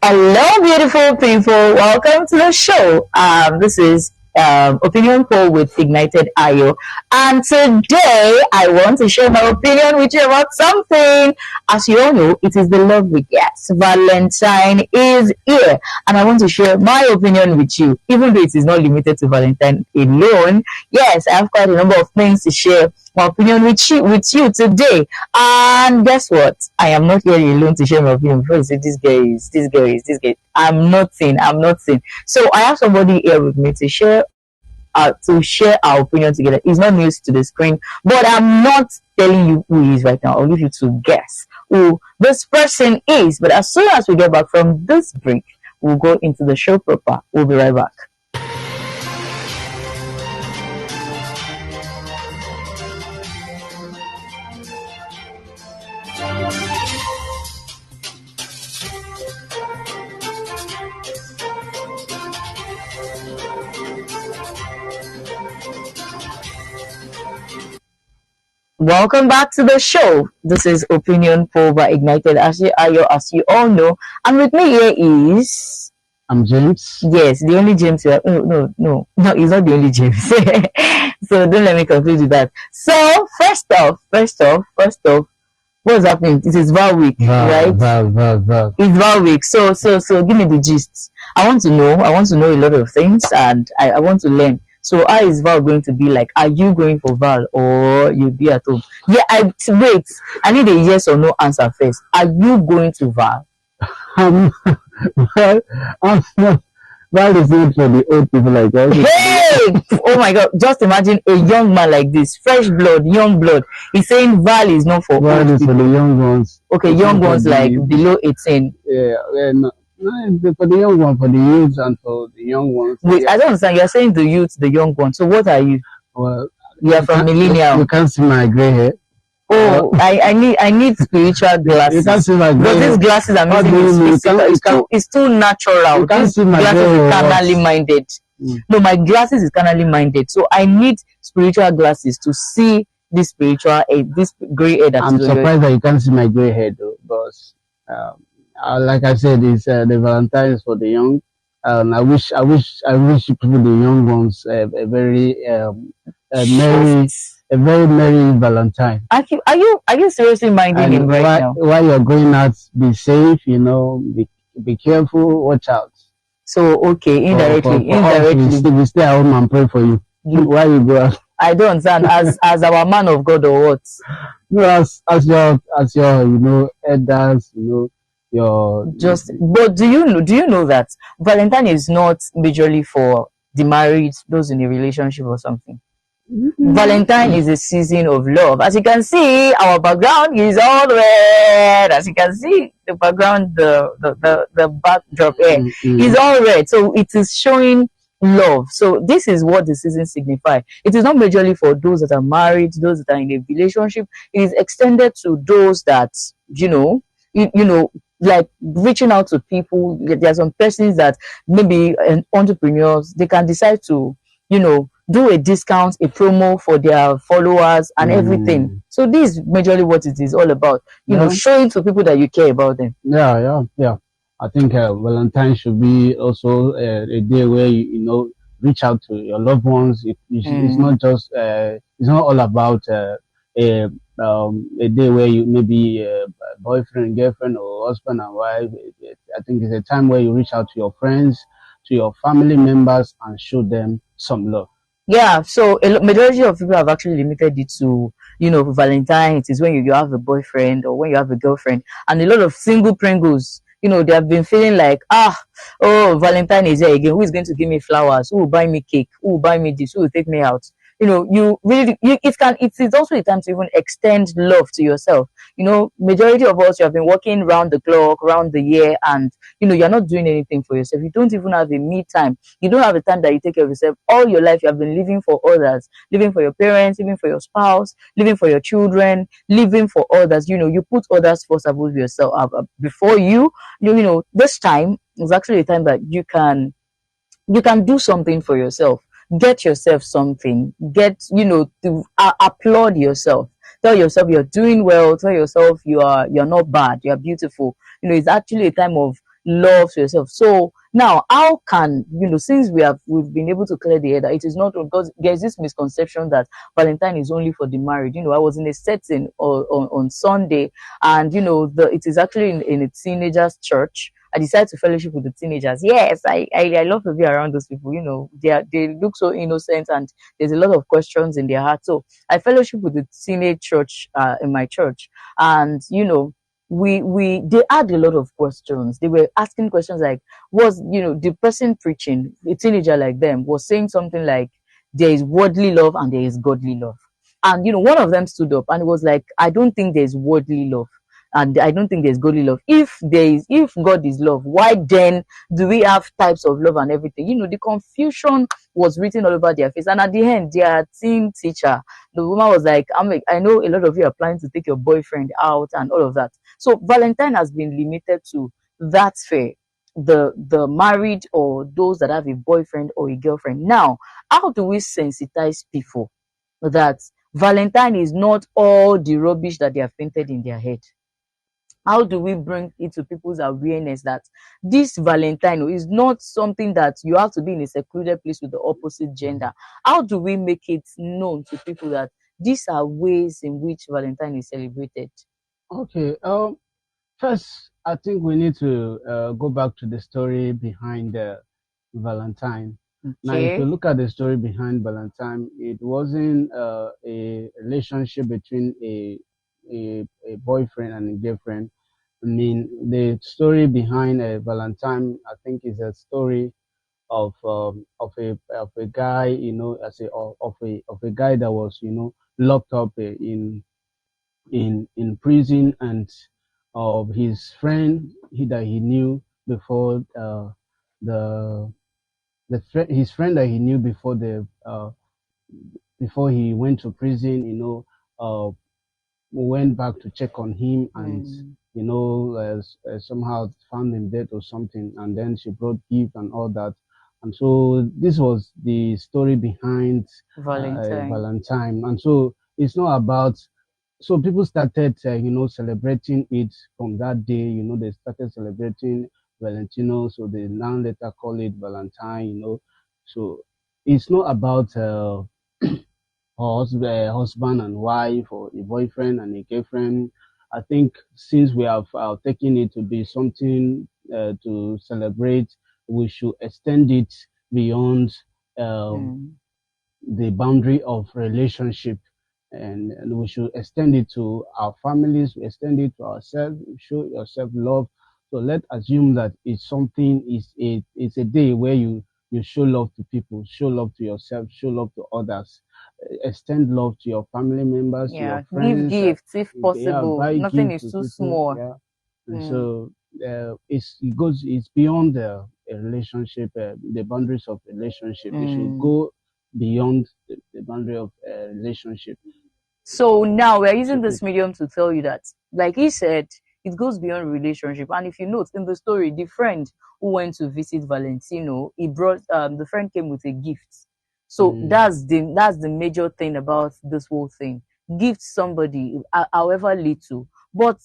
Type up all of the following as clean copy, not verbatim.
Hello, beautiful people. Welcome to the show. This is Opinion Poll with Ignited AYO. And today, I want to share my opinion with you about something. As you all know, it is the love week. Yes, Valentine is here. And I want to share my opinion with you, even though it is not limited to Valentine alone. Yes, I have quite a number of things to share my opinion with you today. And guess what? I am not here alone to share my opinion. Before you say this guy. I'm nothing. So I have somebody here with me to share our opinion together. He's not news to the screen, but I'm not telling you who he is right now. I'll leave you to guess who this person is. But as soon as we get back from this break, we'll go into the show proper. We'll be right back. Welcome back to the show. This is Opinion Poll by Ignited AYO, as you all know. And with me here is... I'm James. Yes, the only James here. No, he's not the only James. So don't let me confuse with that. So first off, what's happening? It is Val week, right? Val. It's Val week. So give me the gist. I want to know a lot of things, and I want to learn. So how is Val going to be like? Are you going for Val or you'll be at home? Yeah, wait. I need a yes or no answer first. Are you going to Val? Well, I'm not. Val is not for the old people like us. Hey! Oh my God! Just imagine a young man like this, fresh blood, young blood. He's saying Val is not for Val old is people. for the young ones. Okay, It's young not for ones the- like below 18. Yeah, no, it's for the young ones, for the youths and for the young ones. Wait, Yeah. I don't understand. You're saying the youth, the young ones. So what are you? Well, You are from millennial. You can't see my gray hair. Oh, I need spiritual You glasses. can't see my gray But hair. these glasses I'm What using do you is mean? physical. You can't- It's too natural. You can't These see my glasses gray is hair. carnally minded. No, my glasses is carnally minded. So I need spiritual glasses to see this spiritual this gray hair that I'm is on your- surprised that you can't see my gray hair though, because like I said, it's the Valentine's for the young. I wish people, the young ones, a very merry Valentine. Are you seriously minding him And right now? while you're going out, be safe. Be careful. Watch out. So okay, indirectly. We stay at home and pray for you. While you go out, I don't understand. As our man of God or what? as your elders, your But do you know that Valentine is not majorly for the married, those in a relationship or something? Valentine is a season of love. As you can see, our background is all red. As you can see, the background, the backdrop here is all red. So it is showing love. So this is what the season signifies. It is not majorly for those that are married, those that are in a relationship. It is extended to those that, like reaching out to people. There are some persons that maybe entrepreneurs, they can decide to, do a discount, a promo for their followers and everything. So this is majorly what it is all about. Showing to people that you care about them. Yeah. I think Valentine should be also a day where you reach out to your loved ones. It's not just it's not all about a day where you maybe boyfriend, girlfriend, or husband and wife. I think it's a time where you reach out to your friends, to your family members, and show them some love. Yeah, so a majority of people have actually limited it to, Valentine. It is when you have a boyfriend or when you have a girlfriend. And a lot of single Pringles, they have been feeling like, Valentine is here again. Who is going to give me flowers? Who will buy me cake? Who will buy me this? Who will take me out? It is also a time to even extend love to yourself. Majority of us, you have been working round the clock, round the year, and you're not doing anything for yourself. You don't even have a me time. You don't have a time that you take care of yourself. All your life you have been living for others, living for your parents, living for your spouse, living for your children, living for others. You put others first above yourself, before you. This time is actually a time that you can do something for yourself. Get yourself something. To applaud yourself. tell yourself you're doing well, tell yourself you're not bad, you're beautiful. It's actually a time of love to yourself. So now, how can, since we've been able to clear the air that it is not, because there's this misconception that Valentine is only for the married. I was in a setting on Sunday, and it is actually in a teenagers church. I decided to fellowship with the teenagers. Yes, I love to be around those people. They look so innocent, and there's a lot of questions in their heart. So I fellowship with the teenage church in my church, and we they had a lot of questions. They were asking questions like, was the person preaching, a teenager like them, was saying something like, there is worldly love and there is godly love. And one of them stood up and it was like, I don't think there's worldly love and I don't think there's godly love. If God is love, why then do we have types of love and everything? The confusion was written all over their face. And at the end, their teen teacher, the woman was like, I know a lot of you are planning to take your boyfriend out and all of that. So Valentine has been limited to that fair, the married or those that have a boyfriend or a girlfriend. Now, how do we sensitize people that Valentine is not all the rubbish that they have painted in their head? How do we bring it to people's awareness that this Valentine is not something that you have to be in a secluded place with the opposite gender? How do we make it known to people that these are ways in which Valentine is celebrated? Okay. First, I think we need to go back to the story behind Valentine. Now, if you Okay. look at the story behind Valentine, it wasn't a relationship between a boyfriend and a girlfriend. I mean, the story behind Valentine, I think, is a story of a guy, as a guy that was, locked up in prison, and of his friend that he knew before the his friend that he knew before he went to prison, went back to check on him, and Mm. somehow found him dead or something, and then she brought gift and all that. And so this was the story behind Valentine. Valentine. And so it's not about, so people started celebrating it from that day. They started celebrating Valentino, so they now later call it Valentine. So it's not about husband and wife, or a boyfriend and a girlfriend. I think since we have taken it to be something to celebrate, we should extend it beyond um, Mm. the boundary of relationship, and we should extend it to our families, we extend it to ourselves, show yourself love. So let's assume that it's a day where you show love to people, show love to yourself, show love to others, extend love to your family members, to your Yeah, give friends, gifts if yeah, possible. buy Nothing gifts is to too people, small. yeah. And Mm. so it's beyond a relationship, the boundaries of relationship. It should Mm. go beyond the boundary of relationship. So now we're using So this medium to tell you that, like he said, it goes beyond relationship. And if you note in the story, the friend who went to visit Valentino, he brought the friend came with a gift. So mm, that's the major thing about this whole thing. Gift somebody, however little, but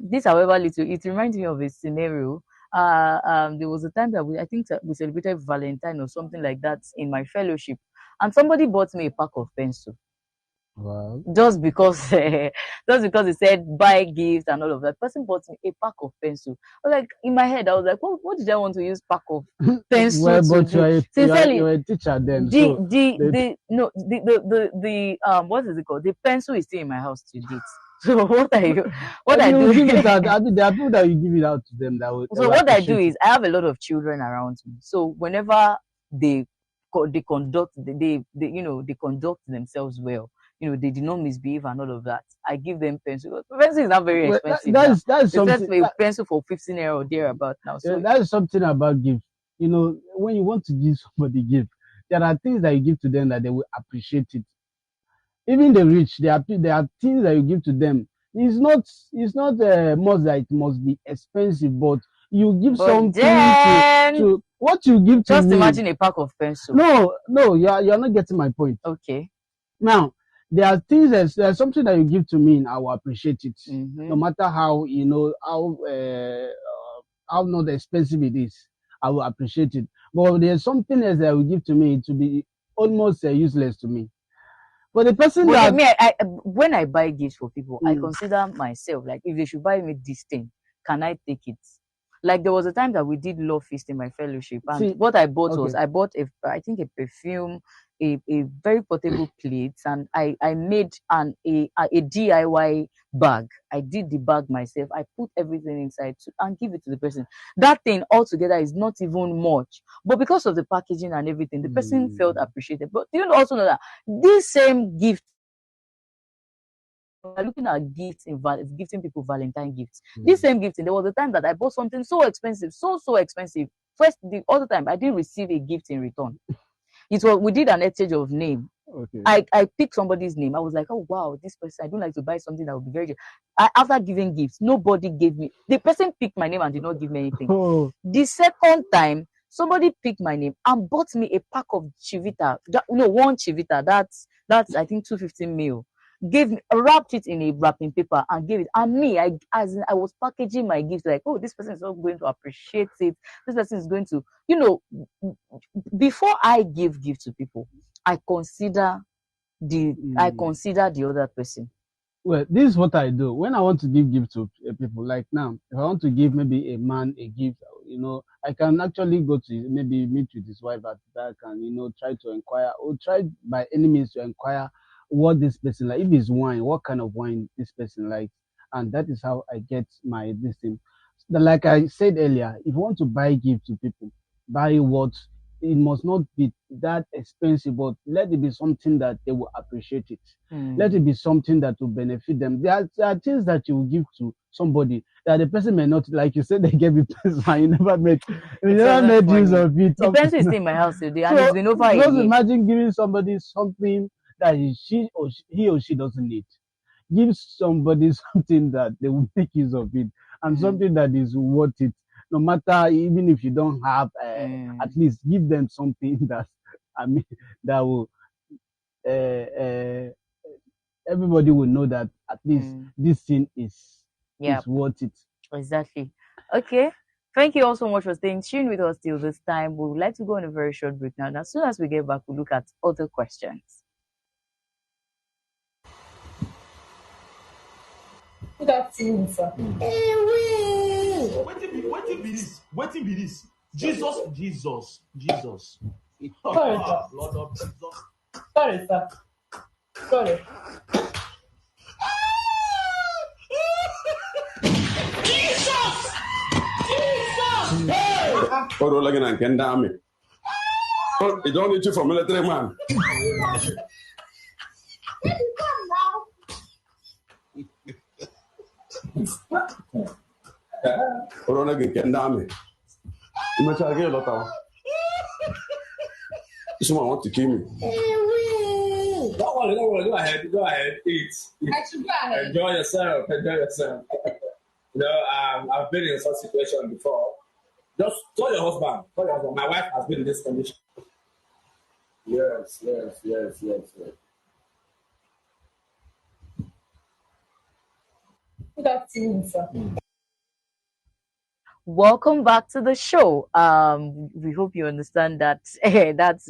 this however little, it reminds me of a scenario. There was a time that I think that we celebrated Valentine or something like that in my fellowship, and somebody bought me a pack of pencils well, just because just because he said buy gifts and all of that. Person bought me a pack of pencil. I was like, in my head I was like, what did I want to use pack of pencil well, to but do? you're Sincerely, a teacher then, the so the the the no the what is it called, the pencil is still in my house to date. So what I you do give it out. I mean, there are people that you give it out to them that so will what I do appreciate it. is I have a lot of children around me. So whenever they they conduct they conduct themselves well, they did not misbehave and all of that, I give them pencil. Pencil is not very Well, expensive now. that is They said something for a pencil for 15 naira or thereabout now. So that is something about gift. When you want to give somebody gift, there are things that you give to them that they will appreciate it. Even the rich, there are things that you give to them. It's not must that it must be expensive, but you give but something then to what you give to just me. imagine a pack of pencil. No, you're not getting my point. Okay. Now, there are things there's something that you give to me, I will appreciate it, no matter how how not expensive it is. I will appreciate it. But there's something else that will give to me to be almost useless to me. But the person that when I buy gifts for people, I consider myself like, if they should buy me this thing, can I take it? Like there was a time that we did love feast in my fellowship, and what I bought was I bought I think a perfume, a very portable plate, and I made a DIY bag. I did the bag myself. I put everything inside and give it to the person. That thing altogether is not even much, but because of the packaging and everything, the person felt appreciated. But you also know that this same gift, we're looking at gifts gifting people Valentine gifts. This same gifting, there was a time that I bought something so expensive, so expensive. First, the other time I didn't receive a gift in return. We did an exchange of name. I picked somebody's name. I was like, oh wow, this person, I don't like to buy something that would be very. After giving gifts, nobody gave me. The person picked my name and did not give me anything. The second time, somebody picked my name and bought me a pack of Chivita. One Chivita. That's I think 250 ml. Wrapped it in a wrapping paper and gave it. And me, I was packaging my gift like, oh, this person is not going to appreciate it. This person is going to, before I give gift to people, I consider the other person. Well, this is what I do when I want to give gift to people. Like now, if I want to give maybe a man a gift, I can actually go to maybe meet with his wife at that and try to inquire or try by any means to inquire what this person like. If it's wine, what kind of wine this person likes, and that is how I get this thing. Like I said earlier, if you want to buy gift to people, buy what it must not be that expensive, but let it be something that they will appreciate it. Let it be something that will benefit them. There are things that you will give to somebody that the person may not, like you said, they gave you person and you never made use of it. The person is in my house today and it's been over a year. Just imagine giving somebody something that he or she doesn't need. Give somebody something that they will make use of it and something that is worth it. No matter, even if you don't have, at least give them something that will everybody will know that at least this thing is worth it. Exactly. Okay. Thank you all so much for staying tuned with us till this time. We would like to go on a very short break now. And as soon as we get back, we'll look at other questions. Good afternoon, sir. Wetin be this? Jesus. Sorry, sir. Lord of Jesus. Sorry, sir. Sorry. Jesus! Oro lagi na nke ndị amị. You don't need you for military man. Oro lagi nke ndị amị. Imechara gị lọtawa. Someone want to kill me. Don't worry. Go ahead. Eat. I should go ahead. Enjoy yourself. I've been in such situation before. Just tell your husband. My wife has been in this condition. Yes. Good afternoon, sir. Welcome back to the show. We hope you understand that that's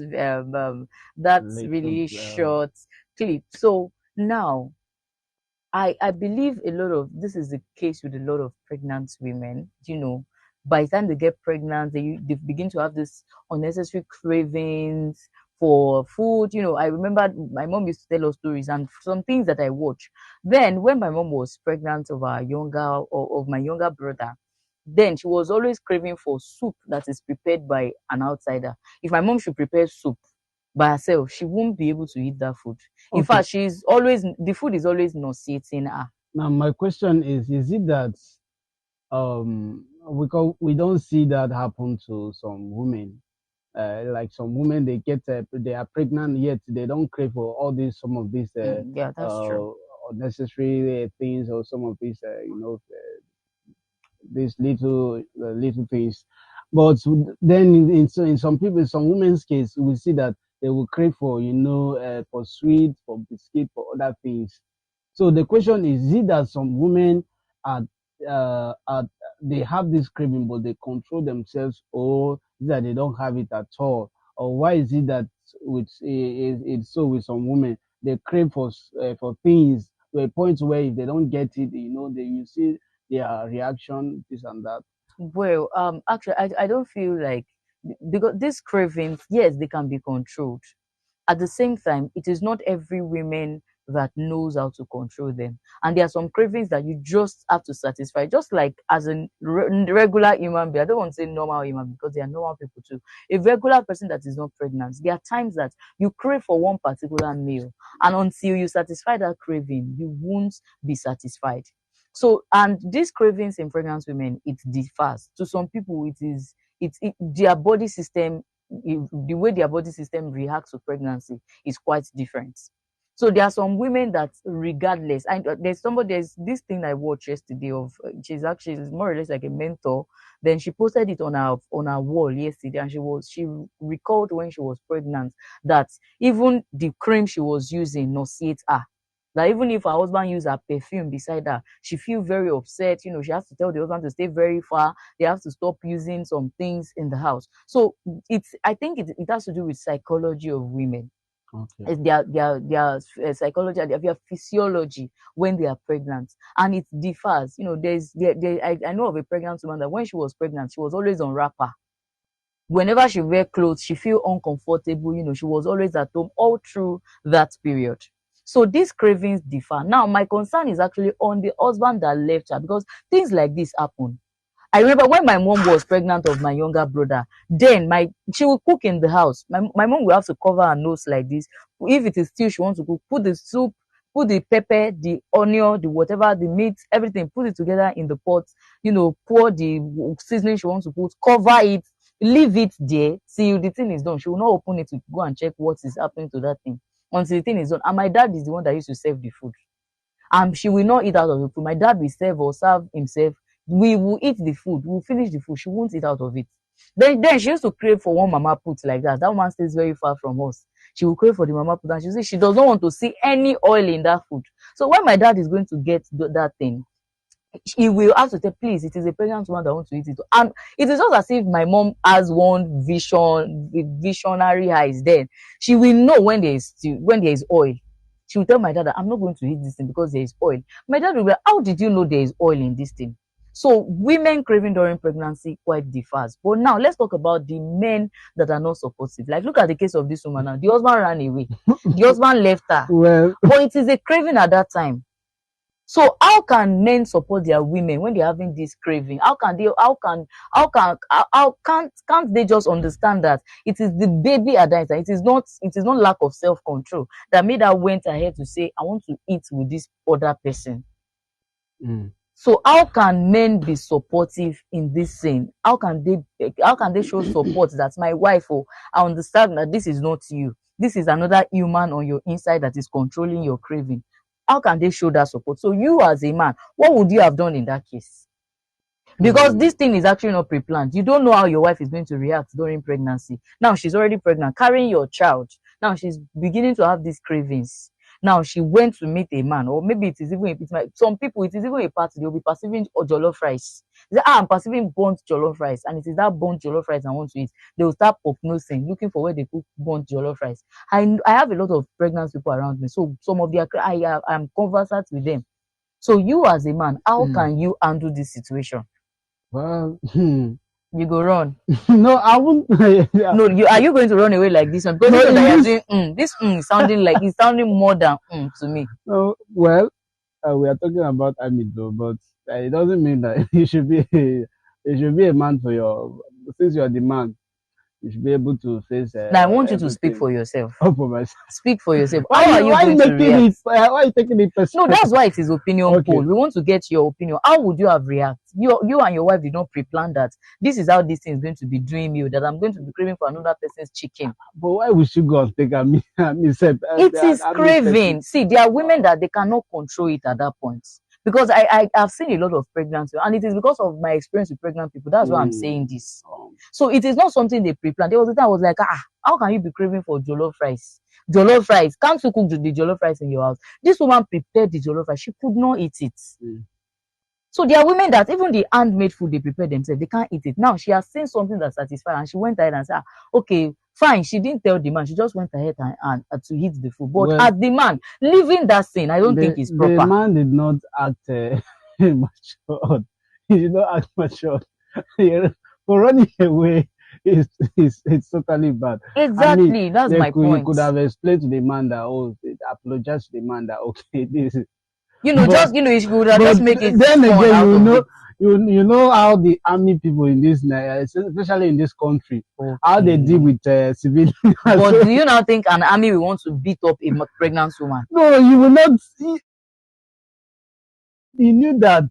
really short clip. So now, I believe this is the case with a lot of pregnant women. By the time they get pregnant, they begin to have this unnecessary cravings for food. I remember my mom used to tell us stories and some things that I watched. Then when my mom was pregnant of my younger brother, then she was always craving for soup that is prepared by an outsider. If my mom should prepare soup by herself, she won't be able to eat that food. Okay. In fact, the food is always nauseating her. Now, my question is it that we don't see that happen to some women? Like some women, they are pregnant yet they don't crave for all these some of these that's true. Unnecessary things or some of these these little things. But then in some women's case, we see that they will crave for, for sweet, for biscuit, for other things. So the question is it that some women are, are they have this craving, but they control themselves, or is that they don't have it at all? Or why is it that it's so with some women they crave for things to a point where if they don't get it, you see their reaction, this and that. Well, actually, I don't feel like, because these cravings, yes, they can be controlled. At the same time, it is not every woman that knows how to control them, and there are some cravings that you just have to satisfy, just like as a regular human being. I don't want to say normal human, because they are normal people too. A regular person that is not pregnant, there are times that you crave for one particular meal, and until you satisfy that craving, you won't be satisfied. So, and these cravings in pregnant women, it differs. To some people, their body system, the way their body system reacts to pregnancy is quite different. So there are some women that, regardless, and there's this thing I watched yesterday of, she's more or less like a mentor. Then she posted it on her wall yesterday, and she recalled when she was pregnant that even the cream she was using nauseates her. That even if her husband use her perfume beside her, she feel very upset. She has to tell the husband to stay very far. They have to stop using some things in the house. So I think it has to do with psychology of women. Okay. It's their psychology, their physiology when they are pregnant, and it differs. I know of a pregnant woman that when she was pregnant, she was always on wrapper. Whenever she wear clothes, she feel uncomfortable. She was always at home all through that period. So these cravings differ. Now, my concern is actually on the husband that left her, because things like this happen. I remember when my mom was pregnant of my younger brother, then she would cook in the house. My mom will have to cover her nose like this. If it is still she wants to cook, put the soup, put the pepper, the onion, the whatever, the meat, everything, put it together in the pot, pour the seasoning she wants to put, cover it, leave it there till the thing is done. She will not open it to go and check what is happening to that thing until the thing is done. And my dad is the one that used to serve the food. She will not eat out of the food. My dad will serve or serve himself. We will eat the food. We'll finish the food. She won't eat out of it. Then she used to crave for one mama put like that. That one stays very far from us. She will crave for the mama put, and she say she does not want to see any oil in that food. So when my dad is going to get that thing, he will have to say, please, it is a pregnant woman that wants to eat it. And it is just as if my mom has one visionary eyes. Then she will know when there is oil. She will tell my dad that I'm not going to eat this thing because there is oil. My dad will be like, how did you know there is oil in this thing? So women craving during pregnancy quite differs. But now let's talk about the men that are not supportive. Like, look at the case of this woman now. The husband ran away. The husband left her. Well, but it is a craving at that time. So how can men support their women when they're having this craving? Can't they just understand that it is the baby at that time? It is not lack of self-control that made her went ahead to say, I want to eat with this other person. So how can men be supportive in this thing? How can they show support that my wife, I understand that this is not you. This is another human on your inside that is controlling your craving. How can they show that support? So you as a man, what would you have done in that case? Because this thing is actually not pre-planned. You don't know how your wife is going to react during pregnancy. Now she's already pregnant, carrying your child. Now she's beginning to have these cravings. Now she went to meet a man, or maybe some people, it is even a party. They'll be perceiving jollof rice. They say, I'm perceiving burnt jollof rice, and it is that burnt jollof rice I want to eat. They will start prognosing, looking for where they cook burnt jollof rice. I have a lot of pregnant people around me, so some of their I'm conversant with them. So you as a man, how can you handle this situation? Well, You go run. no, I won't. No, are you going to run away like this one? Because No, this is sounding more than to me. No, well, we are talking about Amido, but it doesn't mean that you should be a man for since you are the man, you should be able to face. Now I want you to speak for yourself. Oh, for myself. Speak for yourself. Why How are you going to react? Why are you taking it personal? No, that's why it is opinion Okay. poll. We want to get your opinion. How would you have reacted? You and your wife did not pre-plan that this is how this thing is going to be doing me, that I'm going to be craving for another person's chicken. But why would you go and take me? It is craving. See, there are women that they cannot control it at that point. Because I've seen a lot of pregnant people, and it is because of my experience with pregnant people. That's why I'm saying this. So it is not something they pre-planned. There was a time I was like, How can you be craving for jollof rice? Jollof rice. Can't you cook the jollof rice in your house? This woman prepared the jollof rice. She could not eat it. So there are women that even the handmade food they prepare themselves, they can't eat it. Now she has seen something that satisfies, and she went ahead and said, okay, fine. She didn't tell the man. She just went ahead and to eat the food. But as the man leaving that scene, I don't think it's proper. The man did not act mature. He did not act mature. For running away, it's totally bad. Exactly, I mean, that's my point. You could have explained to the man that, apologize to the man that, okay, this is. She would have just make it. Then again, you know how the army people in this, especially in this country, how they deal with civilians. But do you now think an army will want to beat up a pregnant woman? No, you will not. He knew that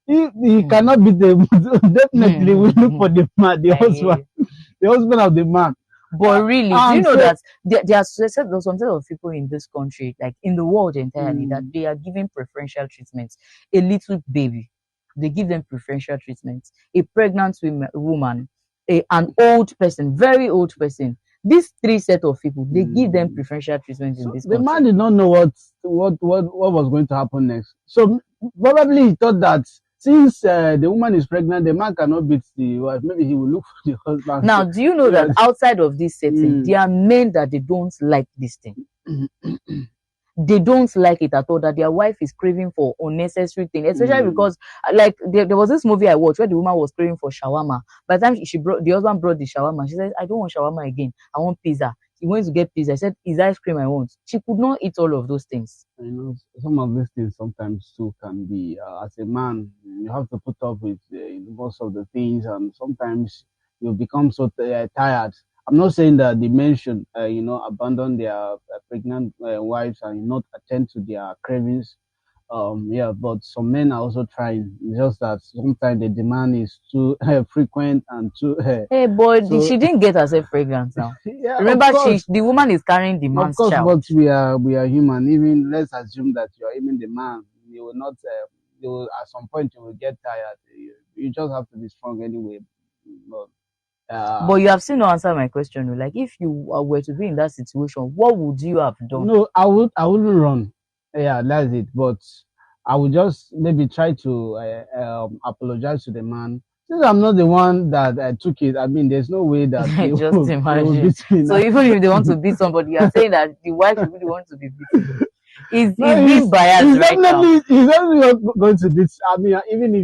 he cannot beat them. Definitely, we look for the man, the husband of the man. But really, do you know that there are some set of people in this country, like in the world entirely, that they are giving preferential treatment? A little baby, they give them preferential treatment. A pregnant woman, an old person, very old person. These three set of people, they give them preferential treatment in this country. The man did not know what was going to happen next. So probably he thought that since the woman is pregnant, the man cannot beat the wife. Maybe he will look for the husband. Now, do you know that outside of this setting, there are men that they don't like this thing. They don't like it at all, that their wife is craving for unnecessary things, especially because, like, there was this movie I watched where the woman was craving for shawarma. By the time the husband brought the shawarma, she said, I don't want shawarma again. I want pizza. He went to get pizza. I said, is ice cream I want? She could not eat all of those things. You know, some of these things sometimes too can be, as a man, you have to put up with most of the things, and sometimes you become so tired. I'm not saying that the men should, abandon their pregnant wives and not attend to their cravings. But some men are also trying. It's just that sometimes the demand is too frequent and too. Hey, but she didn't get herself pregnant now. Yeah, remember, the woman is carrying the man's child. Of course, but we are human. Even let's assume that you are even the man. You will not. You will, at some point you will get tired. You just have to be strong anyway. But you have still not answered my question. Like, if you were to be in that situation, what would you have done? No, I wouldn't run. Yeah, that's it. But I would just maybe try to apologize to the man. Since I'm not the one that took it, I mean, there's no way that just imagine. So even if they want to beat somebody, you're saying that the wife really wants to be beaten. He's being biased right now. He's definitely not going to beat. I mean, even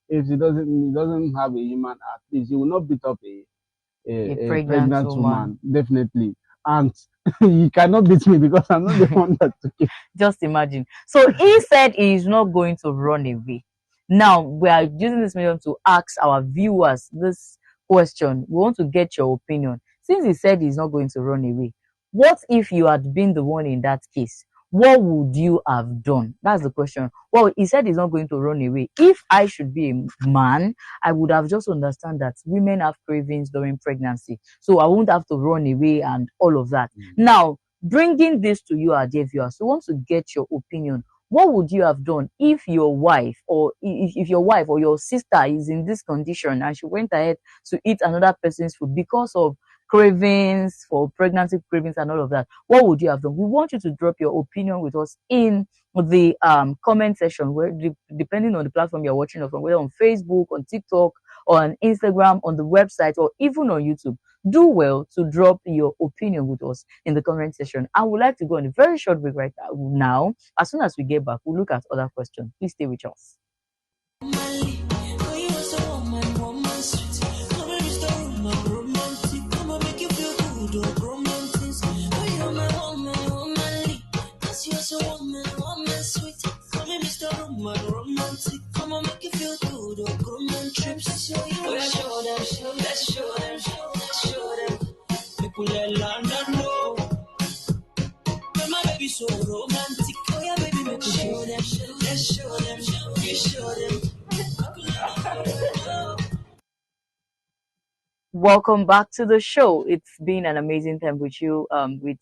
if he doesn't have a human, at least he will not beat up a pregnant woman. Definitely. And he cannot beat me because I'm not the one that took it. Just imagine. So he said he is not going to run away. Now we are using this medium to ask our viewers this question. We want to get your opinion. Since he said he's not going to run away, what if you had been the one in that case? What would you have done? That's the question. Well, he said he's not going to run away. If I should be a man, I would have just understand that women have cravings during pregnancy. So I won't have to run away and all of that. Now, bringing this to you, our dear viewers, we want to get your opinion. What would you have done if your wife or if your wife or your sister is in this condition and she went ahead to eat another person's food because of cravings, for pregnancy cravings and all of that? What would you have done? We want you to drop your opinion with us in the comment section, where depending on the platform you're watching us from, whether on Facebook, on TikTok, or on Instagram, on the website, or even on YouTube. Do well to drop your opinion with us in the comment section. I would like to go on a very short break right now. As soon as we get back, we'll look at other questions. Please stay with us. So romantic, oh yeah, baby, make show them, show them, show them. welcome back to the show. It's been an amazing time with you, with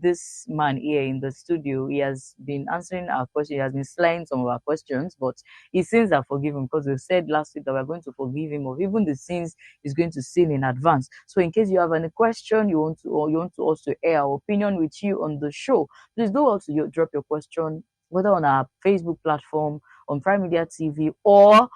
this man here in the studio. He has been answering our questions. He has been slaying some of our questions, but his sins are forgiven because we said last week that we're going to forgive him of even the sins he's going to sin in advance. So, in case you have any question you want to, or you want to us to air our opinion with you on the show, please do also drop your question whether on our Facebook platform, on Prime Media TV, or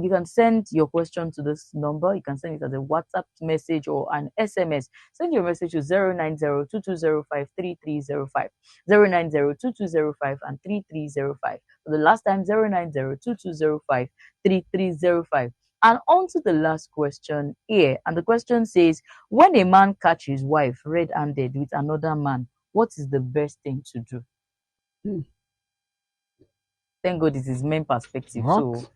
you can send your question to this number. You can send it as a WhatsApp message or an SMS. Send your message to 09022053305, 0902205 and 3305. For the last time, 0902205 And on to the last question here. And the question says, when a man catches his wife red-handed with another man, what is the best thing to do? Thank God it is men perspective. What? So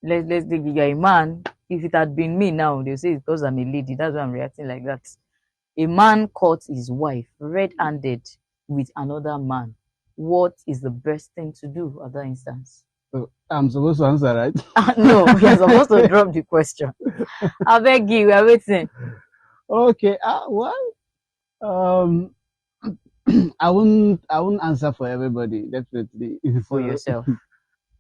let's think you're a man. If it had been me now, they'll say it's because I'm a lady. That's why I'm reacting like that. A man caught his wife red-handed with another man. What is the best thing to do at that instance? So I'm supposed to answer, right? No, you're supposed to drop the question. I beg you, we're waiting. Okay. Well, I won't answer for everybody. Definitely For yourself.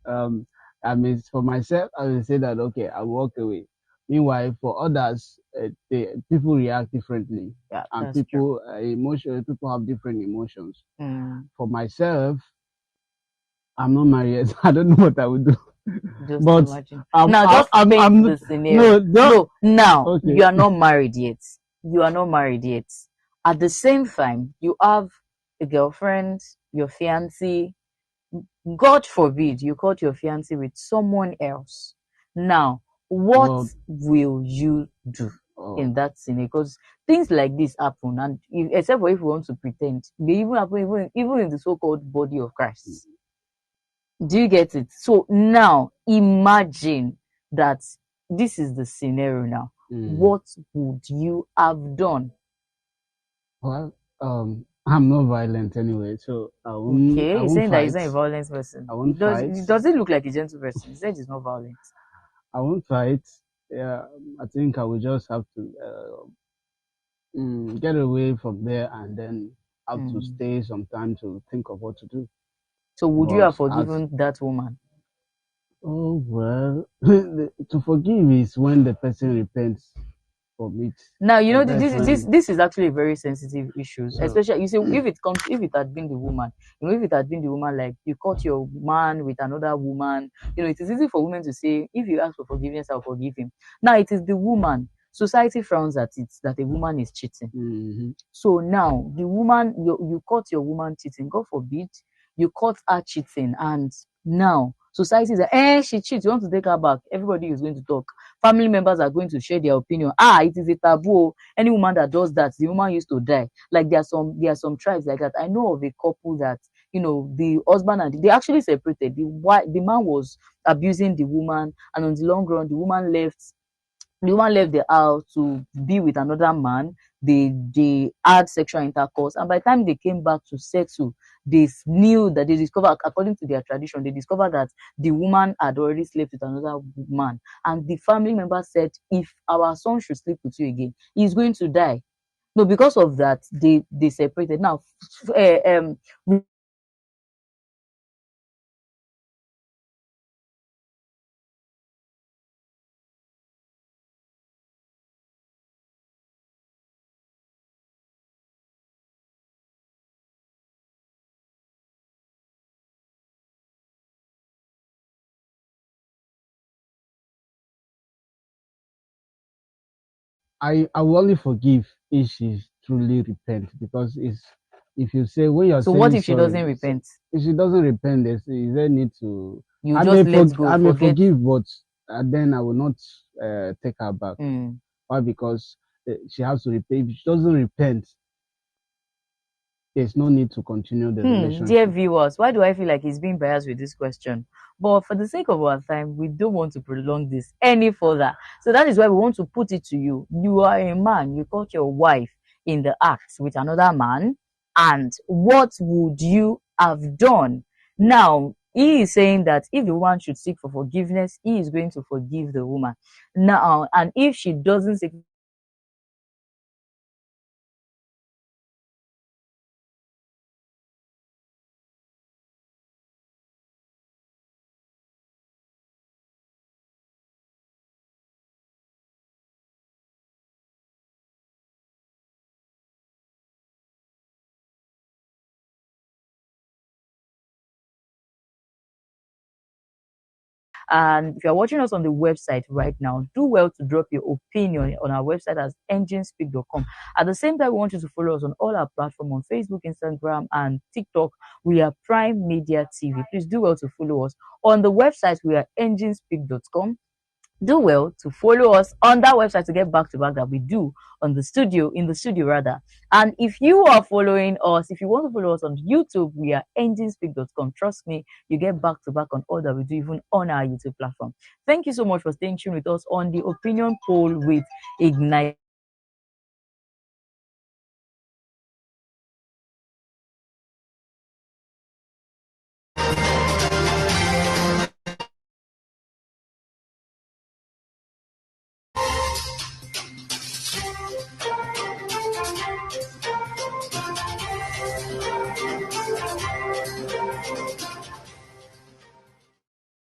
I mean, for myself, I will say that okay, I walk away. Meanwhile, for others, people react differently, Yeah, and that's true. people have different emotions. Mm, For myself, I'm not married yet. I don't know what I would do. just But imagine. I'm, Now, just I'm, paint I'm, the scenario. no, Now, okay. you are not married yet. You are not married yet. At the same time, you have a girlfriend, your fiancé. God forbid you caught your fiancé with someone else. Now, what Well, will you do in that scenario? Because things like this happen, and except for if you want to pretend, they even happen even in the so-called body of Christ. Do you get it? So now, imagine that this is the scenario now. What would you have done? Well, I'm not violent anyway, so I Okay, he's won't saying that he's fight. not a violent person. I won't fight. It doesn't look like a gentle person. He said he's not violent. I won't fight. Yeah, I think I will just have to get away from there and then have to stay some time to think of what to do. So would you But have forgiven that woman? Oh well, to forgive is when the person repents from it. Now you know That's this is actually a very sensitive issue, So- especially you see if it had been the woman, if it had been the woman, like you caught your man with another woman, it is easy for women to say, if you ask for forgiveness, I'll forgive him. Now it is the woman. Society frowns at it that a woman is cheating. So now the woman, you caught your woman cheating. God forbid you caught her cheating, and now society is like, she cheats, you want to take her back. Everybody is going to talk. Family members are going to share their opinion. It is a taboo. Any woman that does that, the woman used to die. Like there are some tribes like that. I know of a couple that the husband and they actually separated. The man was abusing the woman, and on the long run, the woman left the house to be with another man. They had sexual intercourse, and by the time they came back to settle, they discovered, according to their tradition, they discovered that the woman had already slept with another man. And the family member said, if our son should sleep with you again, he's going to die. No, because of that, they separated. Now, I will only forgive if she truly repent, because it's if you say when you're so saying what if she sorry, doesn't repent? if she doesn't repent, is there need to You I just may let go, I may forget. forgive, but then I will not take her back. Mm. Why? Because she has to repent. If she doesn't repent, there's no need to continue the relationship. Dear viewers, why do I feel like he's being biased with this question? But for the sake of our time, we don't want to prolong this any further. So that is why we want to put it to you. You are a man, you caught your wife in the act with another man, and what would you have done? Now, he is saying that if the woman should seek for forgiveness, he is going to forgive the woman. Now, and if she doesn't seek And if you're watching us on the website right now, do well to drop your opinion on our website as enginespeak.com. At the same time, we want you to follow us on all our platforms on Facebook, Instagram, and TikTok. We are Prime Media TV. Please do well to follow us. On the website, we are enginespeak.com. Do well to follow us on that website to get back to back that we do on the studio, in the studio rather. And if you are following us, if you want to follow us on YouTube, we are enginespeak.com. Trust me, you get back to back on all that we do, even on our YouTube platform. Thank you so much for staying tuned with us on the opinion poll with Ignite.